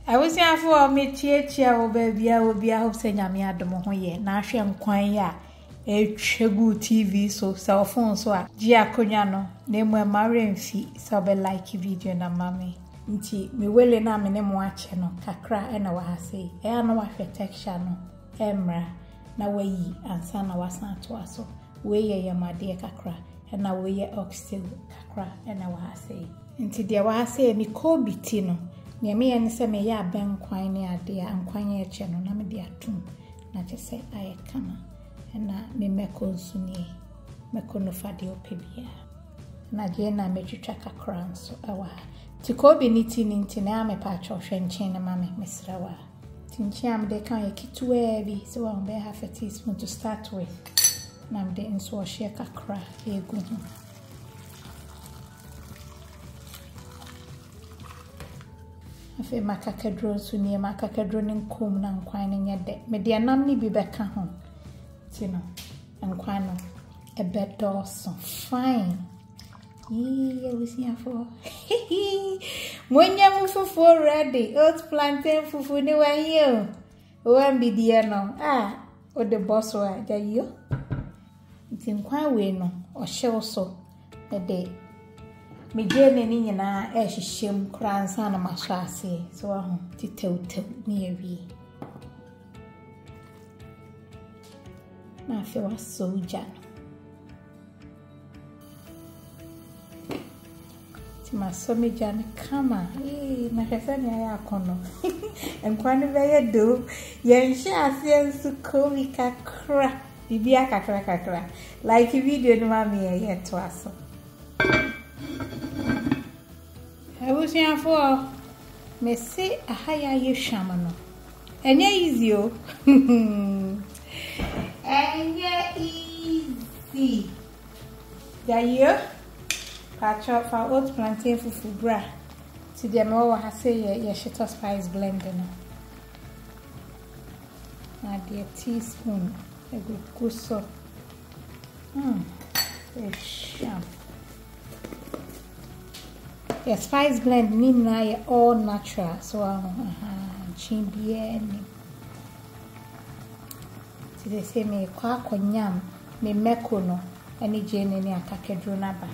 I was here for me chia or baby. I will be out saying I'm here the Mohoye, Nashi and Quanya, a Chegu TV, so cell phone, so Gia Conyano, name where marrying fee, so be like video na mammy. Nti, me wele na me name watch no, kakra and I say, I know what protection no, Emra, na way, and son was not to us, way ya my dear kakra, and now way oxtail kakra, and I say. Nti, dear was say, ni Koobi tino. Near me and say me ya ben quine idea and quine channel na me dear tomb. Not to say I come and na me meko sunye meko no fadio pebia. Na jena me chuchaka crown so awa. Tikobi niti ninti na me pacho shen chain mame misrawa. Tinchiam de kan ye kitu ebi so I be half a teaspoon to start with. Nam de inso share kakra ye guhu. Afi makakadro so nie makakadro ne nkom na nkwan ne nyede me de anam ne bi beka ho tino nkwan no e bedoso fine ye wisia for monya fufu ready oat plantain fufu ne wa yo OMB die no o de boss wa jayo nkwan we no o hyew so e de me jene ni nyina hyehyem kransa na maswase so ahu titewtew ni ewi na fe wa soja ti masomi jan kama na hwese ni aya kono enkwan be ye do ye hye asiensu komi kakra bibia kakra like video no ma me ye to aso. I was here for me say a higher ye shamano. And ye easy, oh. And ye easy. Ya year? Patch up for oat plantain fufu bra. To the more I say ye shito spice blending. Now dear teaspoon. A good gusso. A sham. Yeah, spice blend ni na all natural so chimbieni. Ti dey say me kwa konyam me meko no ani jene ni akakedro na ba.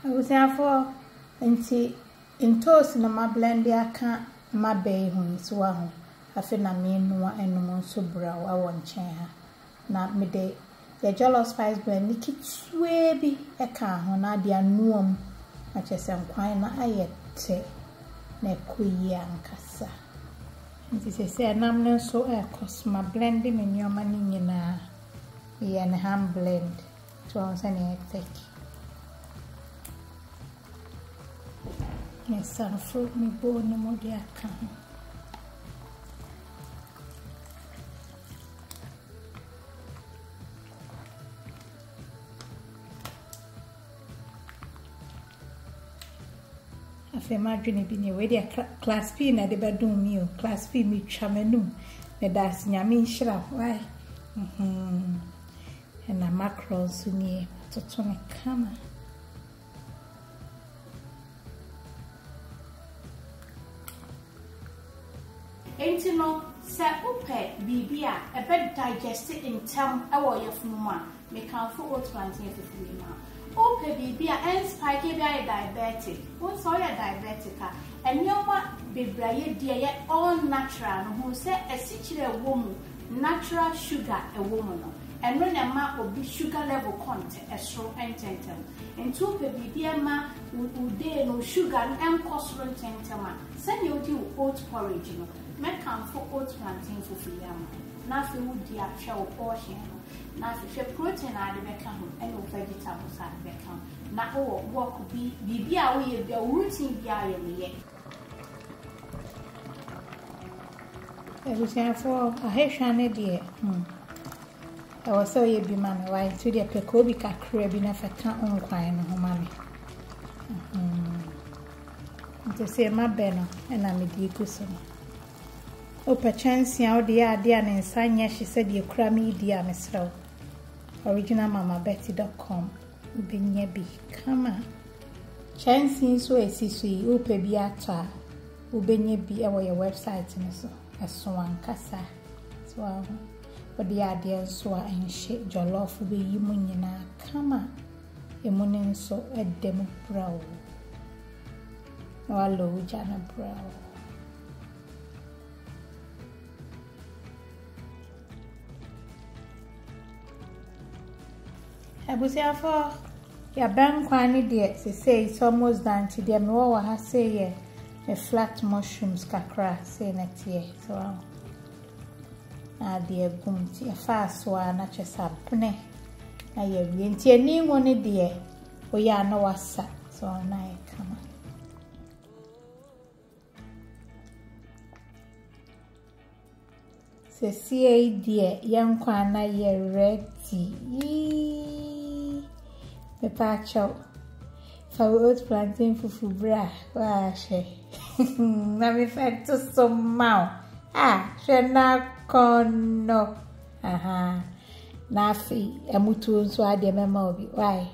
I was there for toast na ma blend aka ma bay hu so ahu afi na me noa enum so bra wa won chen ha na me de the jollof spice blend ni kitwe bi eka ho na de anuam na chese nkwan na ayete na kuyi ankasa nti se nam ne so cosma blend me nyoma ni nyina ye na hand blend to on say na take. Yes, I'm fruit me bone no more dear come. I feel my dream being a way class P na the bedroom meal, class P me chamenu, the das yamin shrap, why? And a mackerel soon to turn a camera. Enti no se upe bibia e be digest in term ewo yefuma me kan fo oat plantain fufu ma upe bibia en spike bia diabetic won so ya diabetic a enyoma bebraye die ye all natural no hu se esichire wo mu natural sugar e wo mu no enro na ma obi sugar level content esro ententem enti upe bibia ma ude no sugar enkosro ententem a se ne odi oat porridge no make am for oat plantain fufu yama na fe wudi a hwe o portion no na fe protein a de beka ho and o vegetables a de beka na o work bi a wo ye bia routine bia ye me ye e say for a heshane de I was so ye bi mama why to de pe Koobi kakra bi na fe ka onkwan no ho mama to say my beno and I me di kuso. Opa chance ya odi ade na nsanya hye se de kura me di a mesrew. originalmamabetty.com Benye bi kama chance so esisi opa bi ata ubenye bi ewo your website ne so eso ankasa so odi ade so a enhye jollof be yi mu nyina kama emune nso edem brawo walo jana brawo Abusiafo ya bankwani de say it's almost done to them wo ha say a flat mushrooms kakra say na tie so de gum ti fa so na chesa pne na ye wie nti ani ngone de o ya na wasa so na e kama se see de yankwa na ye ready me pacho fa oat plantain fufu bra wa she na me fa to so mau she na kono aha na fi amutu nso ade mema obi why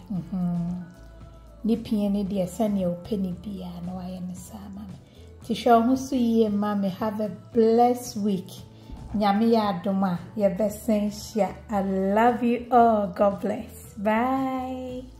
ni pie ne de sane o peni bia na wa ye ne sama me ti sho hu su ye mama have a blessed week nyame ya adoma ye besen hia I love you all. God bless. Bye.